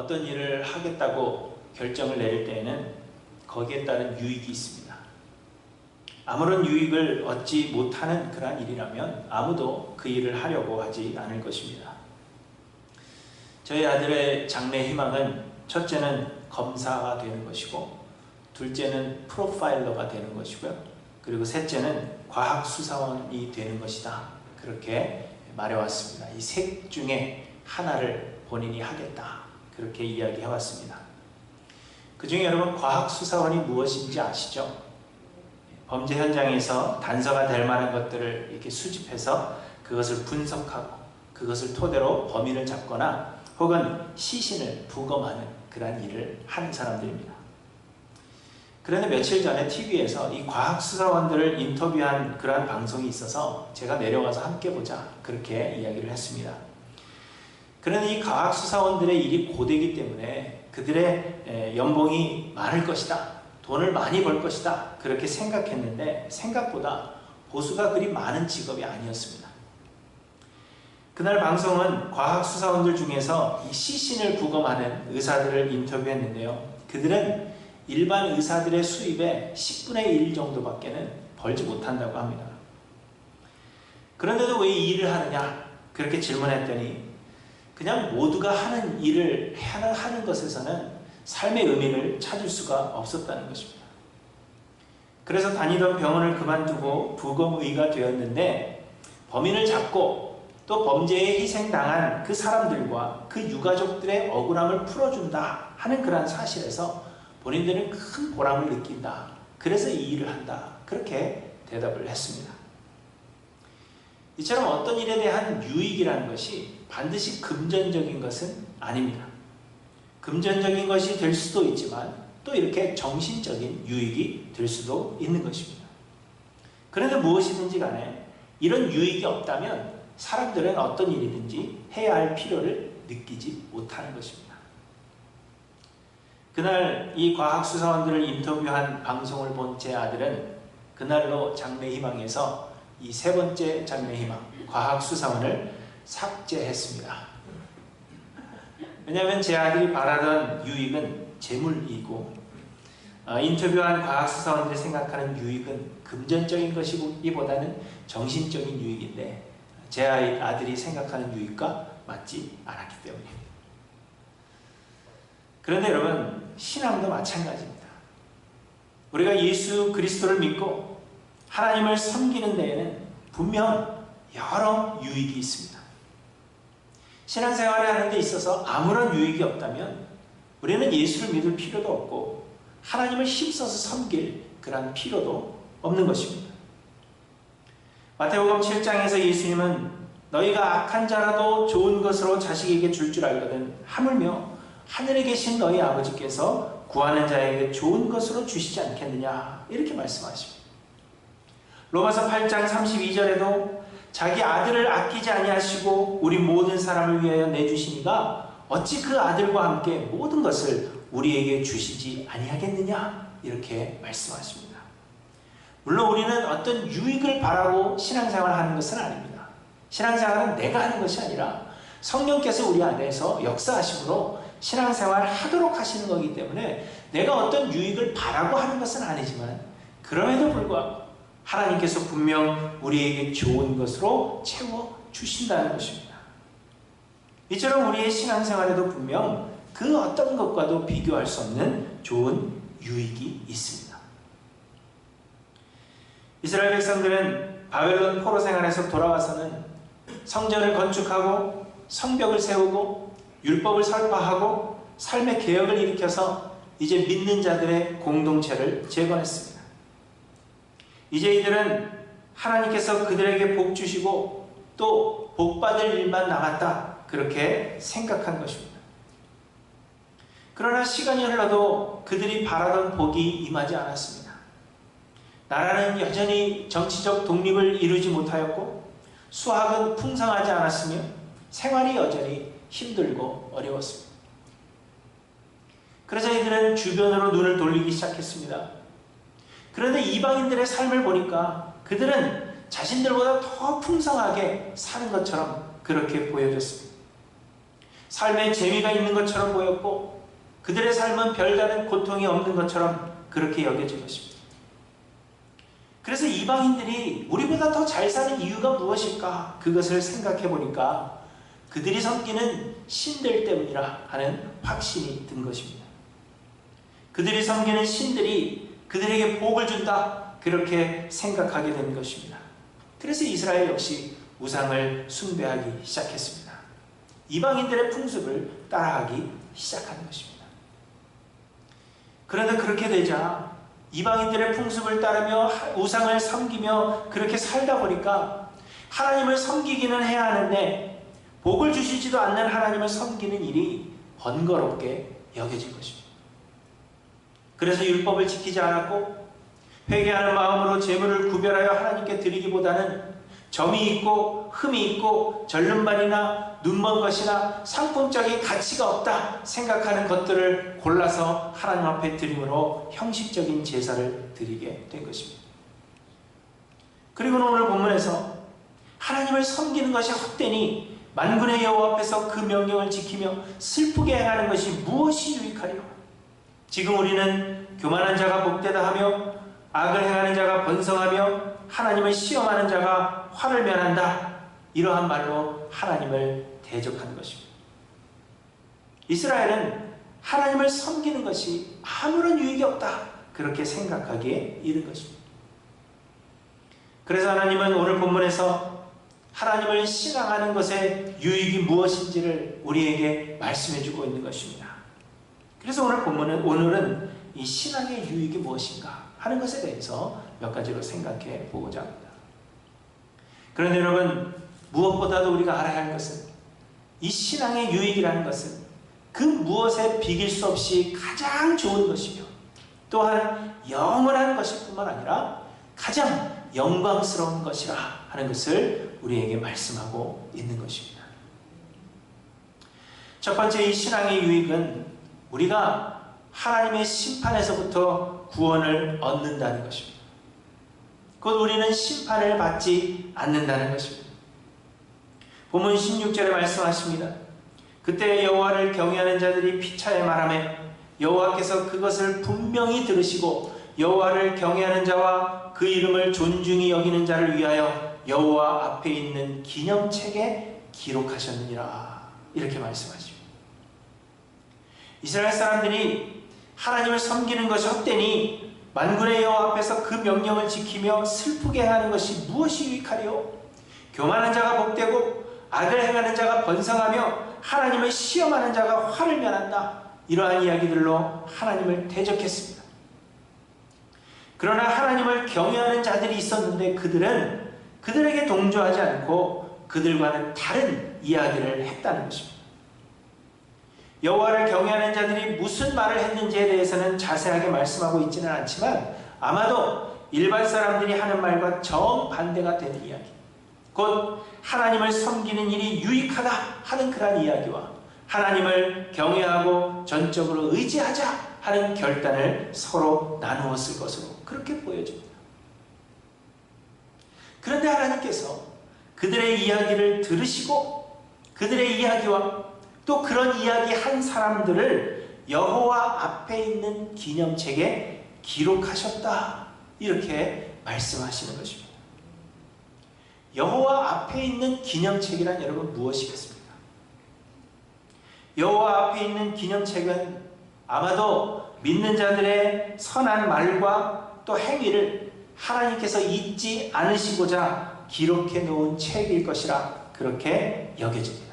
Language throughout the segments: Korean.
어떤 일을 하겠다고 결정을 내릴 때에는 거기에 따른 유익이 있습니다. 아무런 유익을 얻지 못하는 그러한 일이라면 아무도 그 일을 하려고 하지 않을 것입니다. 저희 아들의 장래 희망은 첫째는 검사가 되는 것이고, 둘째는 프로파일러가 되는 것이고요, 그리고 셋째는 과학수사원이 되는 것이다, 그렇게 말해왔습니다. 이 셋 중에 하나를 본인이 하겠다, 그렇게 이야기해왔습니다. 그 중에 여러분, 과학수사원이 무엇인지 아시죠? 범죄 현장에서 단서가 될 만한 것들을 이렇게 수집해서 그것을 분석하고 그것을 토대로 범인을 잡거나 혹은 시신을 부검하는 그러한 일을 하는 사람들입니다. 그런데 며칠 전에 TV에서 이 과학수사원들을 인터뷰한 그러한 방송이 있어서 제가 내려가서 함께 보자, 그렇게 이야기를 했습니다. 그런데 이 과학수사원들의 일이 고되기 때문에 그들의 연봉이 많을 것이다, 돈을 많이 벌 것이다, 그렇게 생각했는데 생각보다 보수가 그리 많은 직업이 아니었습니다. 그날 방송은 과학수사원들 중에서 이 시신을 부검하는 의사들을 인터뷰했는데요, 그들은 일반 의사들의 수입의 10분의 1 정도밖에는 벌지 못한다고 합니다. 그런데도 왜 이 일을 하느냐, 그렇게 질문했더니 그냥 모두가 하는 일을 하는 것에서는 삶의 의미를 찾을 수가 없었다는 것입니다. 그래서 다니던 병원을 그만두고 부검의가 되었는데, 범인을 잡고 또 범죄에 희생당한 그 사람들과 그 유가족들의 억울함을 풀어준다 하는 그러한 사실에서 본인들은 큰 보람을 느낀다, 그래서 이 일을 한다, 그렇게 대답을 했습니다. 이처럼 어떤 일에 대한 유익이라는 것이 반드시 금전적인 것은 아닙니다. 금전적인 것이 될 수도 있지만 또 이렇게 정신적인 유익이 될 수도 있는 것입니다. 그런데 무엇이든지 간에 이런 유익이 없다면 사람들은 어떤 일이든지 해야 할 필요를 느끼지 못하는 것입니다. 그날 이 과학수사원들을 인터뷰한 방송을 본 제 아들은 그날로 장래희망에서 이 세 번째 장래희망, 과학수사원을 삭제했습니다. 왜냐하면 제 아들이 바라던 유익은 재물이고, 인터뷰한 과학수사원들이 생각하는 유익은 금전적인 것이기보다는 정신적인 유익인데 제 아들이 생각하는 유익과 맞지 않았기 때문입니다. 그런데 여러분, 신앙도 마찬가지입니다. 우리가 예수 그리스도를 믿고 하나님을 섬기는 데에는 분명 여러 유익이 있습니다. 신앙생활을 하는 데 있어서 아무런 유익이 없다면 우리는 예수를 믿을 필요도 없고 하나님을 힘써서 섬길 그런 필요도 없는 것입니다. 마태복음 7장에서 예수님은 너희가 악한 자라도 좋은 것으로 자식에게 줄 줄 알거든 하물며 하늘에 계신 너희 아버지께서 구하는 자에게 좋은 것으로 주시지 않겠느냐, 이렇게 말씀하십니다. 로마서 8장 32절에도 자기 아들을 아끼지 아니하시고 우리 모든 사람을 위하여 내주시니가 어찌 그 아들과 함께 모든 것을 우리에게 주시지 아니하겠느냐, 이렇게 말씀하십니다. 물론 우리는 어떤 유익을 바라고 신앙생활을 하는 것은 아닙니다. 신앙생활은 내가 하는 것이 아니라 성령께서 우리 안에서 역사하심으로 신앙생활을 하도록 하시는 거기 때문에 내가 어떤 유익을 바라고 하는 것은 아니지만 그럼에도 불구하고 하나님께서 분명 우리에게 좋은 것으로 채워주신다는 것입니다. 이처럼 우리의 신앙생활에도 분명 그 어떤 것과도 비교할 수 없는 좋은 유익이 있습니다. 이스라엘 백성들은 바벨론 포로 생활에서 돌아와서는 성전을 건축하고 성벽을 세우고 율법을 설파하고 삶의 개혁을 일으켜서 이제 믿는 자들의 공동체를 재건했습니다. 이제 이들은 하나님께서 그들에게 복 주시고 또 복 받을 일만 남았다, 그렇게 생각한 것입니다. 그러나 시간이 흘러도 그들이 바라던 복이 임하지 않았습니다. 나라는 여전히 정치적 독립을 이루지 못하였고 수확은 풍성하지 않았으며 생활이 여전히 힘들고 어려웠습니다. 그래서 이들은 주변으로 눈을 돌리기 시작했습니다. 그런데 이방인들의 삶을 보니까 그들은 자신들보다 더 풍성하게 사는 것처럼 그렇게 보여졌습니다. 삶에 재미가 있는 것처럼 보였고 그들의 삶은 별다른 고통이 없는 것처럼 그렇게 여겨진 것입니다. 그래서 이방인들이 우리보다 더 잘 사는 이유가 무엇일까? 그것을 생각해 보니까 그들이 섬기는 신들 때문이라 하는 확신이 든 것입니다. 그들이 섬기는 신들이 그들에게 복을 준다, 그렇게 생각하게 된 것입니다. 그래서 이스라엘 역시 우상을 숭배하기 시작했습니다. 이방인들의 풍습을 따라하기 시작하는 것입니다. 그런데 그렇게 되자 이방인들의 풍습을 따르며 우상을 섬기며 그렇게 살다 보니까 하나님을 섬기기는 해야 하는데 복을 주시지도 않는 하나님을 섬기는 일이 번거롭게 여겨진 것입니다. 그래서 율법을 지키지 않았고 회개하는 마음으로 재물을 구별하여 하나님께 드리기보다는 점이 있고 흠이 있고 절름발이나 눈먼 것이나 상품적인 가치가 없다 생각하는 것들을 골라서 하나님 앞에 드림으로 형식적인 제사를 드리게 된 것입니다. 그리고는 오늘 본문에서 하나님을 섬기는 것이 헛되니 만군의 여호와 앞에서 그 명령을 지키며 슬프게 행하는 것이 무엇이 유익하리요? 지금 우리는 교만한 자가 복되다 하며 악을 행하는 자가 번성하며 하나님을 시험하는 자가 화를 면한다, 이러한 말로 하나님을 대적하는 것입니다. 이스라엘은 하나님을 섬기는 것이 아무런 유익이 없다, 그렇게 생각하기에 이른 것입니다. 그래서 하나님은 오늘 본문에서 하나님을 신앙하는 것의 유익이 무엇인지를 우리에게 말씀해 주고 있는 것입니다. 그래서 오늘은 이 신앙의 유익이 무엇인가 하는 것에 대해서 몇 가지로 생각해 보고자 합니다. 그런데 여러분, 무엇보다도 우리가 알아야 할 것은 이 신앙의 유익이라는 것은 그 무엇에 비길 수 없이 가장 좋은 것이며 또한 영원한 것일 뿐만 아니라 가장 영광스러운 것이라 하는 것을 우리에게 말씀하고 있는 것입니다. 첫 번째, 이 신앙의 유익은 우리가 하나님의 심판에서부터 구원을 얻는다는 것입니다. 곧 우리는 심판을 받지 않는다는 것입니다. 본문 16절에 말씀하십니다. 그때 여호와를 경외하는 자들이 피차에 말하며 여호와께서 그것을 분명히 들으시고 여호와를 경외하는 자와 그 이름을 존중히 여기는 자를 위하여 여호와 앞에 있는 기념책에 기록하셨느니라, 이렇게 말씀하십니다. 이스라엘 사람들이 하나님을 섬기는 것이 헛되니 만군의 여호와 앞에서 그 명령을 지키며 슬프게 행하는 것이 무엇이 유익하리요? 교만한 자가 복되고 악을 행하는 자가 번성하며 하나님을 시험하는 자가 화를 면한다, 이러한 이야기들로 하나님을 대적했습니다. 그러나 하나님을 경외하는 자들이 있었는데 그들은 그들에게 동조하지 않고 그들과는 다른 이야기를 했다는 것입니다. 여호와를 경외하는 자들이 무슨 말을 했는지에 대해서는 자세하게 말씀하고 있지는 않지만 아마도 일반 사람들이 하는 말과 정반대가 되는 이야기, 곧 하나님을 섬기는 일이 유익하다 하는 그런 이야기와 하나님을 경외하고 전적으로 의지하자 하는 결단을 서로 나누었을 것으로 그렇게 보여집니다. 그런데 하나님께서 그들의 이야기를 들으시고 그들의 이야기와 또 그런 이야기 한 사람들을 여호와 앞에 있는 기념책에 기록하셨다, 이렇게 말씀하시는 것입니다. 여호와 앞에 있는 기념책이란 여러분 무엇이겠습니까? 여호와 앞에 있는 기념책은 아마도 믿는 자들의 선한 말과 또 행위를 하나님께서 잊지 않으시고자 기록해 놓은 책일 것이라 그렇게 여겨집니다.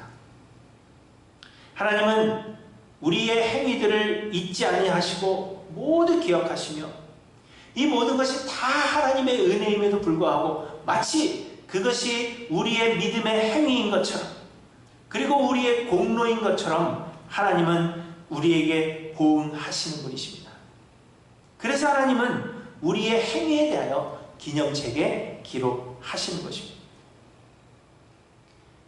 하나님은 우리의 행위들을 잊지 아니하시고 모두 기억하시며 이 모든 것이 다 하나님의 은혜임에도 불구하고 마치 그것이 우리의 믿음의 행위인 것처럼 그리고 우리의 공로인 것처럼 하나님은 우리에게 보응하시는 분이십니다. 그래서 하나님은 우리의 행위에 대하여 기념책에 기록하시는 것입니다.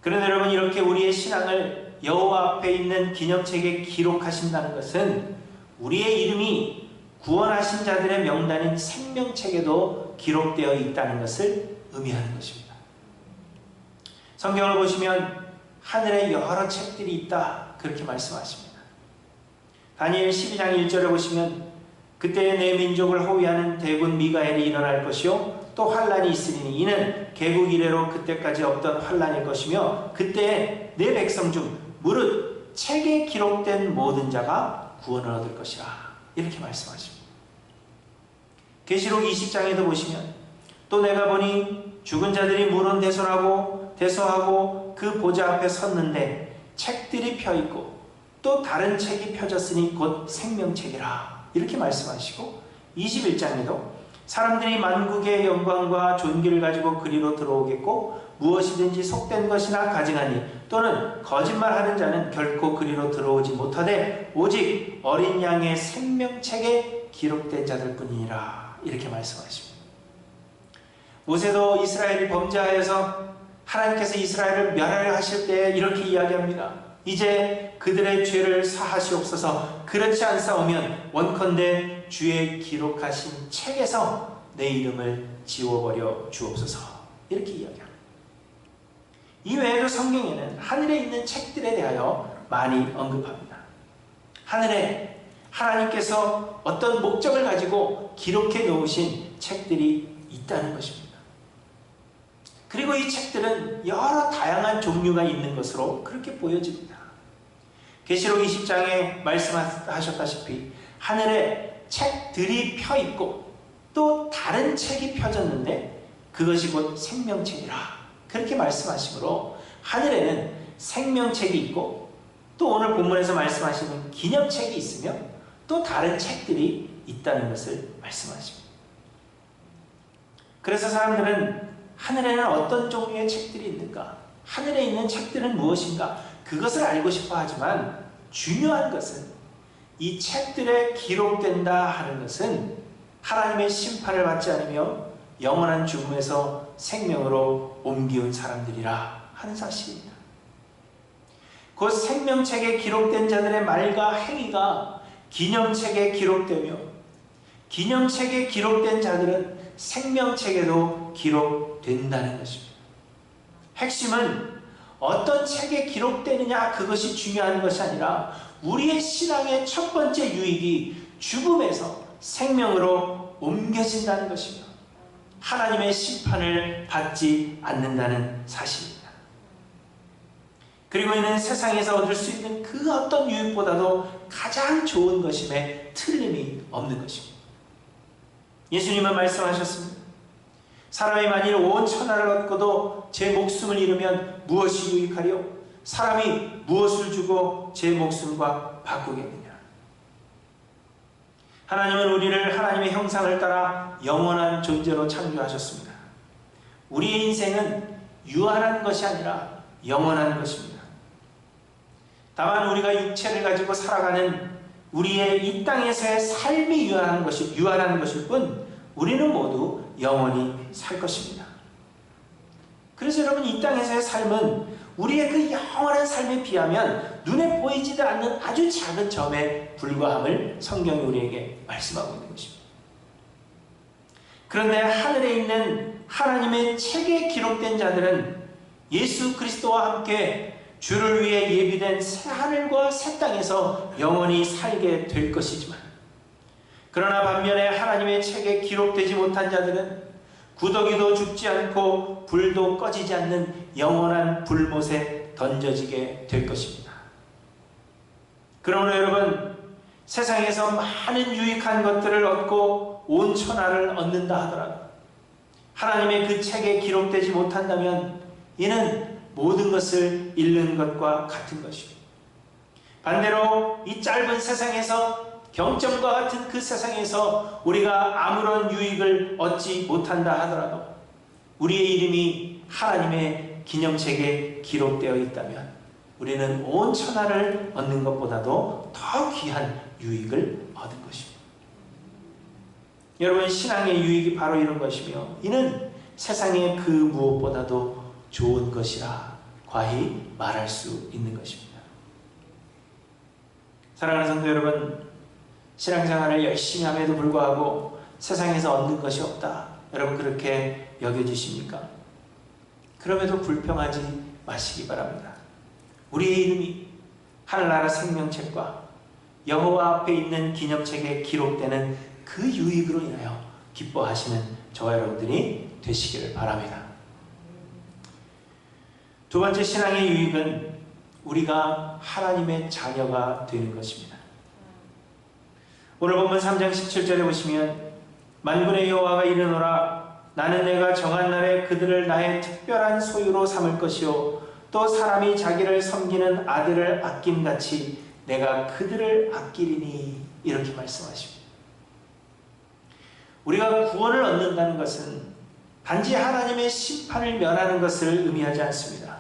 그런데 여러분, 이렇게 우리의 신앙을 여호와 앞에 있는 기념책에 기록하신다는 것은 우리의 이름이 구원하신 자들의 명단인 생명책에도 기록되어 있다는 것을 의미하는 것입니다. 성경을 보시면 하늘에 여러 책들이 있다, 그렇게 말씀하십니다. 다니엘 12장 1절에 보시면 그때 내 민족을 호위하는 대군 미가엘이 일어날 것이요 또 환란이 있으리니 이는 개국 이래로 그때까지 없던 환란일 것이며 그때 내 백성 중 무릇 책에 기록된 모든 자가 구원을 얻을 것이라 이렇게 말씀하십니다. 계시록 20장에도 보시면 또 내가 보니 죽은 자들이 대소하고 그 보좌 앞에 섰는데 책들이 펴있고 또 다른 책이 펴졌으니 곧 생명책이라 이렇게 말씀하시고 21장에도 사람들이 만국의 영광과 존귀를 가지고 그리로 들어오겠고 무엇이든지 속된 것이나 가증하니 또는 거짓말하는 자는 결코 그리로 들어오지 못하되 오직 어린 양의 생명책에 기록된 자들 뿐이니라 이렇게 말씀하십니다. 모세도 이스라엘이 범죄하여서 하나님께서 이스라엘을 멸하려 하실 때 이렇게 이야기합니다. 이제 그들의 죄를 사하시옵소서. 그렇지 않사오면 원컨대 주의 기록하신 책에서 내 이름을 지워버려 주옵소서. 이렇게 이야기합니다. 이 외에도 성경에는 하늘에 있는 책들에 대하여 많이 언급합니다. 하늘에 하나님께서 어떤 목적을 가지고 기록해 놓으신 책들이 있다는 것입니다. 그리고 이 책들은 여러 다양한 종류가 있는 것으로 그렇게 보여집니다. 계시록 20장에 말씀하셨다시피 하늘에 책들이 펴있고 또 다른 책이 펴졌는데 그것이 곧 생명책이라 그렇게 말씀하시므로 하늘에는 생명책이 있고 또 오늘 본문에서 말씀하시는 기념책이 있으며 또 다른 책들이 있다는 것을 말씀하십니다. 그래서 사람들은 하늘에는 어떤 종류의 책들이 있는가? 하늘에 있는 책들은 무엇인가? 그것을 알고 싶어 하지만 중요한 것은 이 책들에 기록된다 하는 것은 하나님의 심판을 받지 않으며 영원한 죽음에서 생명으로 옮기운 사람들이라 하는 사실입니다. 곧 생명책에 기록된 자들의 말과 행위가 기념책에 기록되며 기념책에 기록된 자들은 생명책에도 기록된다는 것입니다. 핵심은 어떤 책에 기록되느냐 그것이 중요한 것이 아니라 우리의 신앙의 첫 번째 유익이 죽음에서 생명으로 옮겨진다는 것이며 하나님의 심판을 받지 않는다는 사실입니다. 그리고 이는 세상에서 얻을 수 있는 그 어떤 유익보다도 가장 좋은 것임에 틀림이 없는 것입니다. 예수님은 말씀하셨습니다. 사람이 만일 온 천하를 얻고도 제 목숨을 잃으면 무엇이 유익하리요? 사람이 무엇을 주고 제 목숨과 바꾸겠느냐? 하나님은 우리를 하나님의 형상을 따라 영원한 존재로 창조하셨습니다. 우리의 인생은 유한한 것이 아니라 영원한 것입니다. 다만 우리가 육체를 가지고 살아가는 우리의 이 땅에서의 삶이 유한한 것일 뿐 우리는 모두 영원히 살 것입니다. 그래서 여러분 이 땅에서의 삶은 우리의 그 영원한 삶에 비하면 눈에 보이지도 않는 아주 작은 점에 불과함을 성경이 우리에게 말씀하고 있는 것입니다. 그런데 하늘에 있는 하나님의 책에 기록된 자들은 예수 그리스도와 함께 주를 위해 예비된 새 하늘과 새 땅에서 영원히 살게 될 것이지만 그러나 반면에 하나님의 책에 기록되지 못한 자들은 구더기도 죽지 않고 불도 꺼지지 않는 영원한 불못에 던져지게 될 것입니다. 그러므로 여러분 세상에서 많은 유익한 것들을 얻고 온 천하를 얻는다 하더라도 하나님의 그 책에 기록되지 못한다면 이는 모든 것을 잃는 것과 같은 것입니다. 반대로 이 짧은 세상에서 경점과 같은 그 세상에서 우리가 아무런 유익을 얻지 못한다 하더라도 우리의 이름이 하나님의 기념책에 기록되어 있다면 우리는 온 천하를 얻는 것보다도 더 귀한 유익을 얻은 것입니다. 여러분 신앙의 유익이 바로 이런 것이며 이는 세상의 그 무엇보다도 좋은 것이라 과히 말할 수 있는 것입니다. 사랑하는 성도 여러분, 신앙생활을 열심히 함에도 불구하고 세상에서 얻는 것이 없다. 여러분 그렇게 여겨지십니까? 그럼에도 불평하지 마시기 바랍니다. 우리의 이름이 하늘나라 생명책과 여호와 앞에 있는 기념책에 기록되는 그 유익으로 인하여 기뻐하시는 저와 여러분들이 되시기를 바랍니다. 두 번째 신앙의 유익은 우리가 하나님의 자녀가 되는 것입니다. 오늘 본문 3장 17절에 보시면 만군의 여호와가 이르노라 나는 내가 정한 날에 그들을 나의 특별한 소유로 삼을 것이요 또 사람이 자기를 섬기는 아들을 아낌같이 내가 그들을 아끼리니 이렇게 말씀하십니다. 우리가 구원을 얻는다는 것은 단지 하나님의 심판을 면하는 것을 의미하지 않습니다.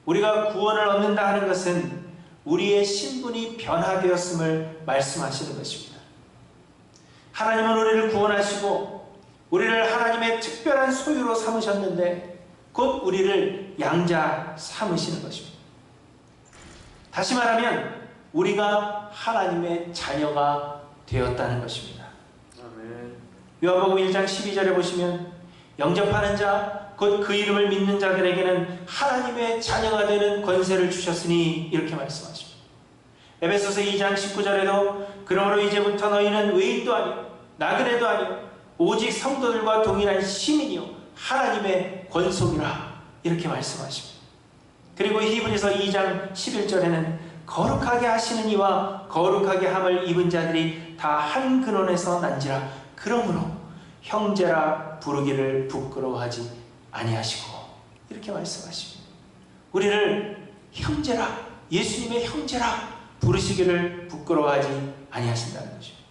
우리가 구원을 얻는다 하는 것은 우리의 신분이 변화되었음을 말씀하시는 것입니다. 하나님은 우리를 구원하시고 우리를 하나님의 특별한 소유로 삼으셨는데 곧 우리를 양자 삼으시는 것입니다. 다시 말하면 우리가 하나님의 자녀가 되었다는 것입니다. 아멘. 요한복음 1장 12절에 보시면 영접하는 자 곧 그 이름을 믿는 자들에게는 하나님의 자녀가 되는 권세를 주셨으니 이렇게 말씀하십니다. 에베소서 2장 19절에도 그러므로 이제부터 너희는 외인도 아니요 나그네도 아니요 오직 성도들과 동일한 시민이요 하나님의 권속이라 이렇게 말씀하십니다. 그리고 히브리서 2장 11절에는 거룩하게 하시는 이와 거룩하게 함을 입은 자들이 다 한 근원에서 난지라 그러므로 형제라 부르기를 부끄러워하지 아니하시고 이렇게 말씀하십니다. 우리를 형제라 예수님의 형제라 부르시기를 부끄러워하지 아니하신다는 것입니다.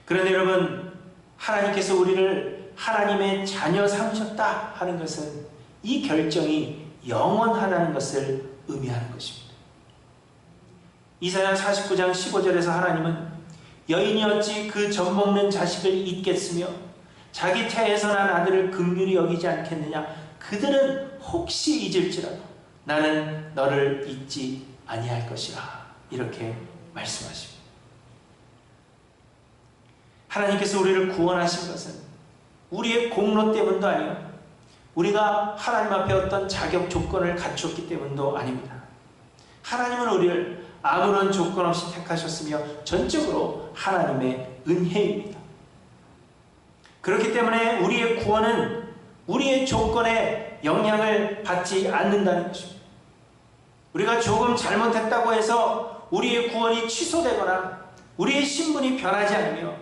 그런데 여러분 하나님께서 우리를 하나님의 자녀 삼으셨다 하는 것은 이 결정이 영원하다는 것을 의미하는 것입니다. 이사야 49장 15절에서 하나님은 여인이 어찌 그 젖먹는 자식을 잊겠으며 자기 태에서 난 아들을 긍휼히 여기지 않겠느냐 그들은 혹시 잊을지라도 나는 너를 잊지 아니할 것이라 이렇게 말씀하십니다. 하나님께서 우리를 구원하신 것은 우리의 공로 때문도 아니요 우리가 하나님 앞에 어떤 자격 조건을 갖췄기 때문도 아닙니다. 하나님은 우리를 아무런 조건 없이 택하셨으며 전적으로 하나님의 은혜입니다. 그렇기 때문에 우리의 구원은 우리의 조건에 영향을 받지 않는다는 것입니다. 우리가 조금 잘못했다고 해서 우리의 구원이 취소되거나 우리의 신분이 변하지 않으며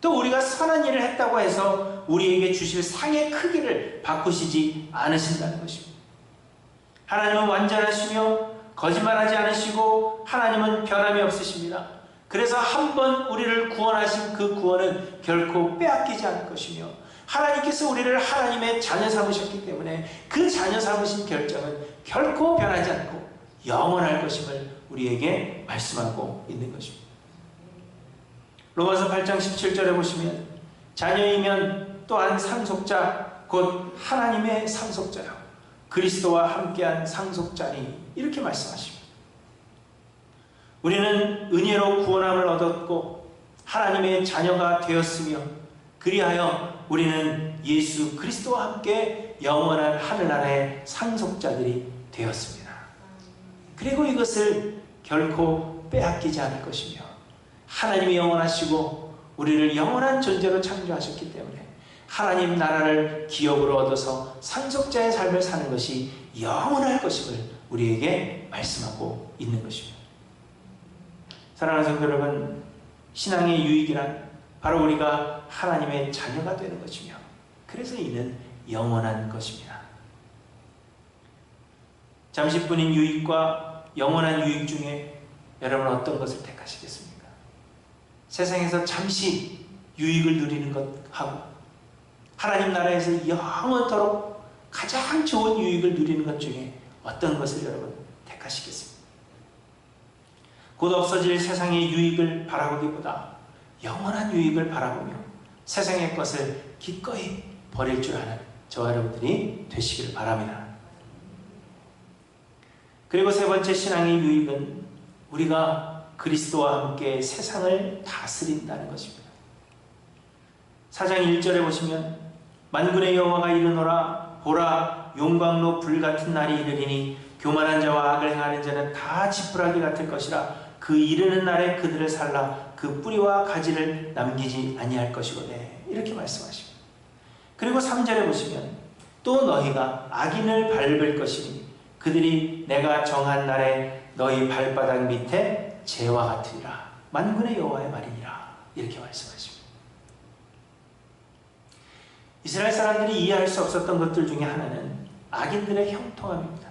또 우리가 선한 일을 했다고 해서 우리에게 주실 상의 크기를 바꾸시지 않으신다는 것입니다. 하나님은 완전하시며 거짓말하지 않으시고 하나님은 변함이 없으십니다. 그래서 한 번 우리를 구원하신 그 구원은 결코 빼앗기지 않을 것이며 하나님께서 우리를 하나님의 자녀 삼으셨기 때문에 그 자녀 삼으신 결정은 결코 변하지 않고 영원할 것임을 우리에게 말씀하고 있는 것입니다. 로마서 8장 17절에 보시면 자녀이면 또한 상속자 곧 하나님의 상속자요 그리스도와 함께한 상속자니 이렇게 말씀하십니다. 우리는 은혜로 구원함을 얻었고 하나님의 자녀가 되었으며 그리하여 우리는 예수 그리스도와 함께 영원한 하늘나라의 상속자들이 되었습니다. 그리고 이것을 결코 빼앗기지 않을 것이며 하나님이 영원하시고 우리를 영원한 존재로 창조하셨기 때문에 하나님 나라를 기업으로 얻어서 상속자의 삶을 사는 것이 영원할 것임을 우리에게 말씀하고 있는 것입니다. 사랑하는 성도 여러분, 신앙의 유익이란 바로 우리가 하나님의 자녀가 되는 것이며 그래서 이는 영원한 것입니다. 잠시뿐인 유익과 영원한 유익 중에 여러분은 어떤 것을 택하시겠습니까? 세상에서 잠시 유익을 누리는 것하고 하나님 나라에서 영원토록 가장 좋은 유익을 누리는 것 중에 어떤 것을 여러분 택하시겠습니까? 곧 없어질 세상의 유익을 바라보기보다 영원한 유익을 바라보며 세상의 것을 기꺼이 버릴 줄 아는 저와 여러분들이 되시기를 바랍니다. 그리고 세 번째 신앙의 유익은 우리가 그리스도와 함께 세상을 다스린다는 것입니다. 4장 1절에 보시면 만군의 여호와가 이르노라 보라 용광로 불같은 날이 이르리니 교만한 자와 악을 행하는 자는 다 지푸라기 같을 것이라. 그 이르는 날에 그들을 살라 그 뿌리와 가지를 남기지 아니할 것이거든. 이렇게 말씀하십니다. 그리고 3절에 보시면 또 너희가 악인을 밟을 것이니 그들이 내가 정한 날에 너희 발바닥 밑에 재와 같으리라. 만군의 여호와의 말이니라. 이렇게 말씀하십니다. 이스라엘 사람들이 이해할 수 없었던 것들 중에 하나는 악인들의 형통함입니다.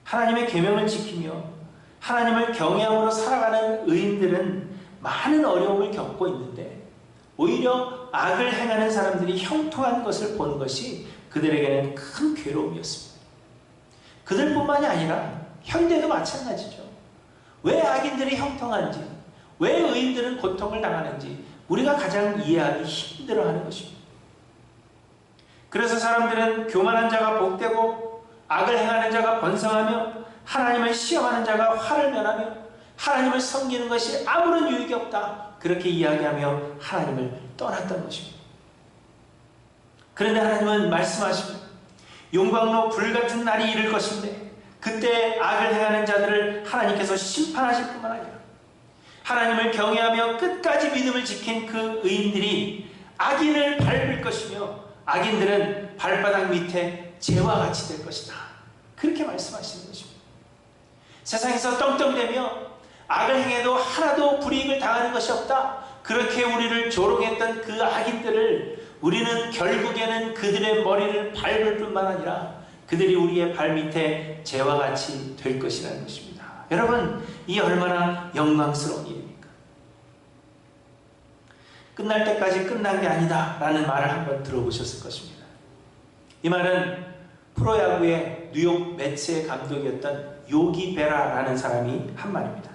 하나님의 계명을 지키며 하나님을 경외함으로 살아가는 의인들은 많은 어려움을 겪고 있는데 오히려 악을 행하는 사람들이 형통한 것을 보는 것이 그들에게는 큰 괴로움이었습니다. 그들뿐만이 아니라 현대도 마찬가지죠. 왜 악인들이 형통한지, 왜 의인들은 고통을 당하는지 우리가 가장 이해하기 힘들어하는 것입니다. 그래서 사람들은 교만한 자가 복되고 악을 행하는 자가 번성하며 하나님을 시험하는 자가 화를 면하며 하나님을 섬기는 것이 아무런 유익이 없다, 그렇게 이야기하며 하나님을 떠났던 것입니다. 그런데 하나님은 말씀하십니다. 용광로 불같은 날이 이를 것인데 그때 악을 행하는 자들을 하나님께서 심판하실 뿐만 아니라 하나님을 경외하며 끝까지 믿음을 지킨 그 의인들이 악인을 밟을 것이며 악인들은 발바닥 밑에 재와 같이 될 것이다, 그렇게 말씀하시는 것입니다. 세상에서 떵떵대며 악을 행해도 하나도 불이익을 당하는 것이 없다, 그렇게 우리를 조롱했던 그 악인들을 우리는 결국에는 그들의 머리를 밟을 뿐만 아니라 그들이 우리의 발밑에 재와 같이 될 것이라는 것입니다. 여러분, 이 얼마나 영광스러운 일입니까? 끝날 때까지 끝난 게 아니다 라는 말을 한번 들어보셨을 것입니다. 이 말은 프로야구의 뉴욕 매츠의 감독이었던 요기 베라라는 사람이 한 말입니다.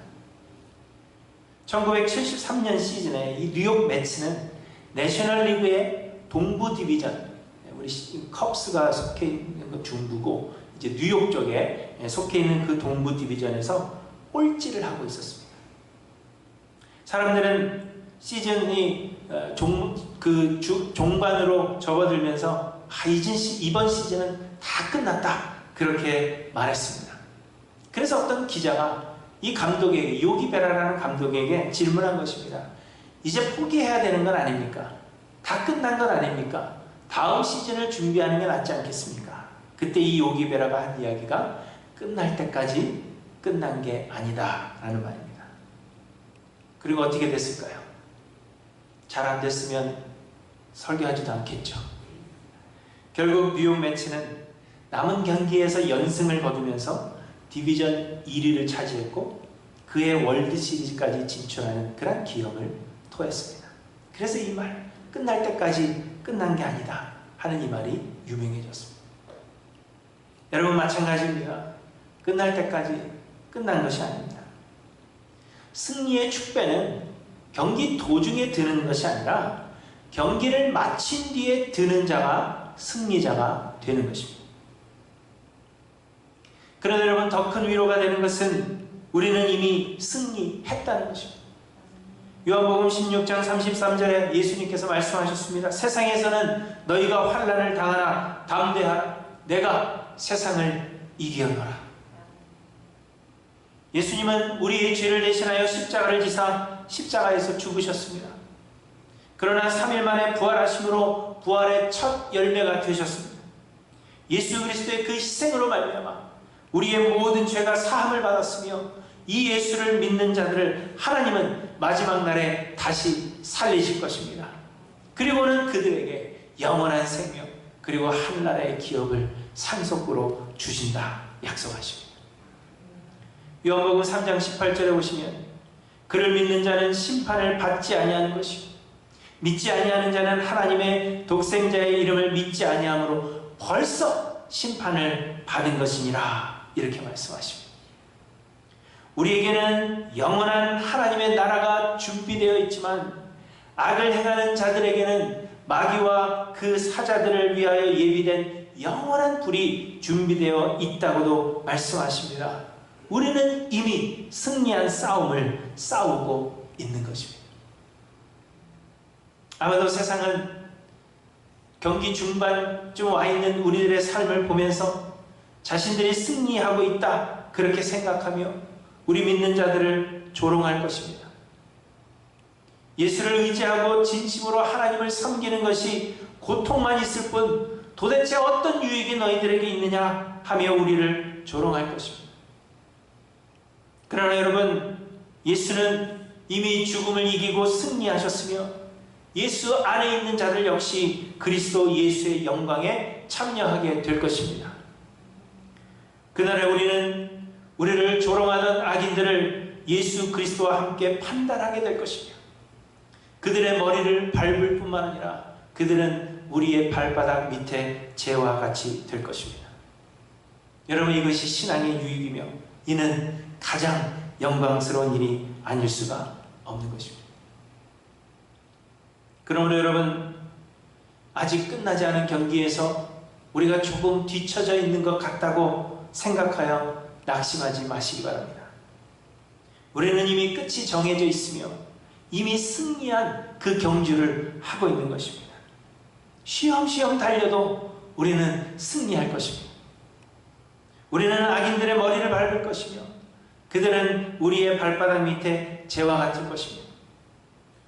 1973년 시즌에 이 뉴욕 매츠는 내셔널리그의 동부 디비전, 우리 컵스가 속해 있는 것 중부고 이제 뉴욕 쪽에 속해 있는 그 동부 디비전에서 꼴찌를 하고 있었습니다. 사람들은 시즌이 종반으로 접어들면서 이번 시즌은 다 끝났다, 그렇게 말했습니다. 그래서 어떤 기자가 이 감독에게, 요기베라라는 감독에게 질문한 것입니다. 이제 포기해야 되는 건 아닙니까? 다 끝난 건 아닙니까? 다음 시즌을 준비하는 게 낫지 않겠습니까? 그때 이 요기베라가 한 이야기가 끝날 때까지 끝난 게 아니다 라는 말입니다. 그리고 어떻게 됐을까요? 잘 안 됐으면 설교하지도 않겠죠. 결국 뉴욕 매츠는 남은 경기에서 연승을 거두면서 디비전 1위를 차지했고 그의 월드 시리즈까지 진출하는 그런 기억을 토했습니다. 그래서 이 말, 끝날 때까지 끝난 게 아니다 하는 이 말이 유명해졌습니다. 여러분, 마찬가지입니다. 끝날 때까지 끝난 것이 아닙니다. 승리의 축배는 경기 도중에 드는 것이 아니라 경기를 마친 뒤에 드는 자가 승리자가 되는 것입니다. 그러나 여러분, 더 큰 위로가 되는 것은 우리는 이미 승리했다는 것입니다. 요한복음 16장 33절에 예수님께서 말씀하셨습니다. 세상에서는 너희가 환난을 당하나 담대하라, 내가 세상을 이겨노라. 예수님은 우리의 죄를 대신하여 십자가를 지사 십자가에서 죽으셨습니다. 그러나 3일 만에 부활하심으로 부활의 첫 열매가 되셨습니다. 예수 그리스도의 그 희생으로 말미암아 우리의 모든 죄가 사함을 받았으며 이 예수를 믿는 자들을 하나님은 마지막 날에 다시 살리실 것입니다. 그리고는 그들에게 영원한 생명 그리고 하늘나라의 기업을 상속으로 주신다 약속하십니다. 요한복음 3장 18절에 보시면 그를 믿는 자는 심판을 받지 아니하는 것이고 믿지 아니하는 자는 하나님의 독생자의 이름을 믿지 아니하므로 벌써 심판을 받은 것이니라, 이렇게 말씀하십니다. 우리에게는 영원한 하나님의 나라가 준비되어 있지만 악을 행하는 자들에게는 마귀와 그 사자들을 위하여 예비된 영원한 불이 준비되어 있다고도 말씀하십니다. 우리는 이미 승리한 싸움을 싸우고 있는 것입니다. 아마도 세상은 경기 중반쯤 와 있는 우리들의 삶을 보면서 자신들이 승리하고 있다 그렇게 생각하며 우리 믿는 자들을 조롱할 것입니다. 예수를 의지하고 진심으로 하나님을 섬기는 것이 고통만 있을 뿐 도대체 어떤 유익이 너희들에게 있느냐 하며 우리를 조롱할 것입니다. 그러나 여러분, 예수는 이미 죽음을 이기고 승리하셨으며 예수 안에 있는 자들 역시 그리스도 예수의 영광에 참여하게 될 것입니다. 그날에 우리는 우리를 조롱하던 악인들을 예수 그리스도와 함께 판단하게 될 것이며 그들의 머리를 밟을 뿐만 아니라 그들은 우리의 발바닥 밑에 재와 같이 될 것입니다. 여러분, 이것이 신앙의 유익이며 이는 가장 영광스러운 일이 아닐 수가 없는 것입니다. 그러므로 여러분, 아직 끝나지 않은 경기에서 우리가 조금 뒤처져 있는 것 같다고 생각하여 낙심하지 마시기 바랍니다. 우리는 이미 끝이 정해져 있으며 이미 승리한 그 경주를 하고 있는 것입니다. 쉬엄쉬엄 달려도 우리는 승리할 것입니다. 우리는 악인들의 머리를 밟을 것이며 그들은 우리의 발바닥 밑에 재와 같을 것입니다.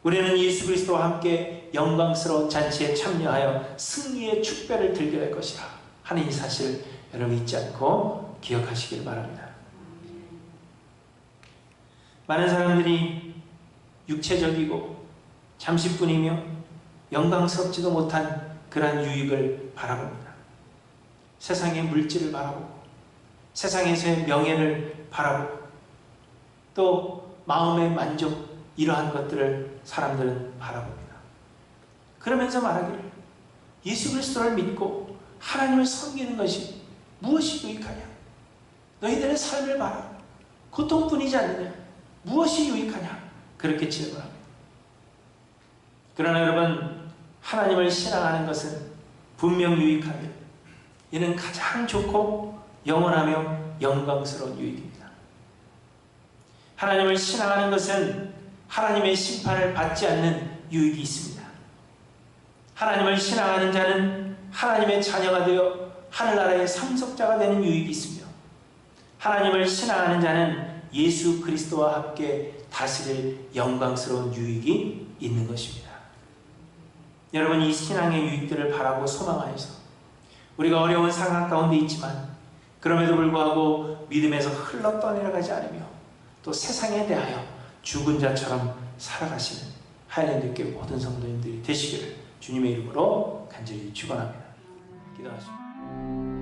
우리는 예수 그리스도와 함께 영광스러운 잔치에 참여하여 승리의 축배를 들게 될 것이라 하는 이 사실 여러분 잊지 않고 기억하시길 바랍니다. 많은 사람들이 육체적이고 잠시뿐이며 영광스럽지도 못한 그러한 유익을 바라봅니다. 세상의 물질을 바라보고 세상에서의 명예를 바라보고 또 마음의 만족 이러한 것들을 사람들은 바라봅니다. 그러면서 말하기를 예수 그리스도를 믿고 하나님을 섬기는 것이 무엇이 유익하냐? 너희들의 삶을 봐라. 고통뿐이지 않느냐? 무엇이 유익하냐? 그렇게 질문합니다. 그러나 여러분, 하나님을 신앙하는 것은 분명 유익하며 이는 가장 좋고 영원하며 영광스러운 유익입니다. 하나님을 신앙하는 것은 하나님의 심판을 받지 않는 유익이 있습니다. 하나님을 신앙하는 자는 하나님의 자녀가 되어 하늘나라의 상속자가 되는 유익이 있으며 하나님을 신앙하는 자는 예수 그리스도와 함께 다스릴 영광스러운 유익이 있는 것입니다. 여러분, 이 신앙의 유익들을 바라고 소망하여서 우리가 어려운 상황 가운데 있지만 그럼에도 불구하고 믿음에서 흘러 떠내려가지 않으며 또 세상에 대하여 죽은 자처럼 살아가시는 하이랜드교회 모든 성도님들이 되시기를 주님의 이름으로 간절히 축원합니다. 기도하십시오.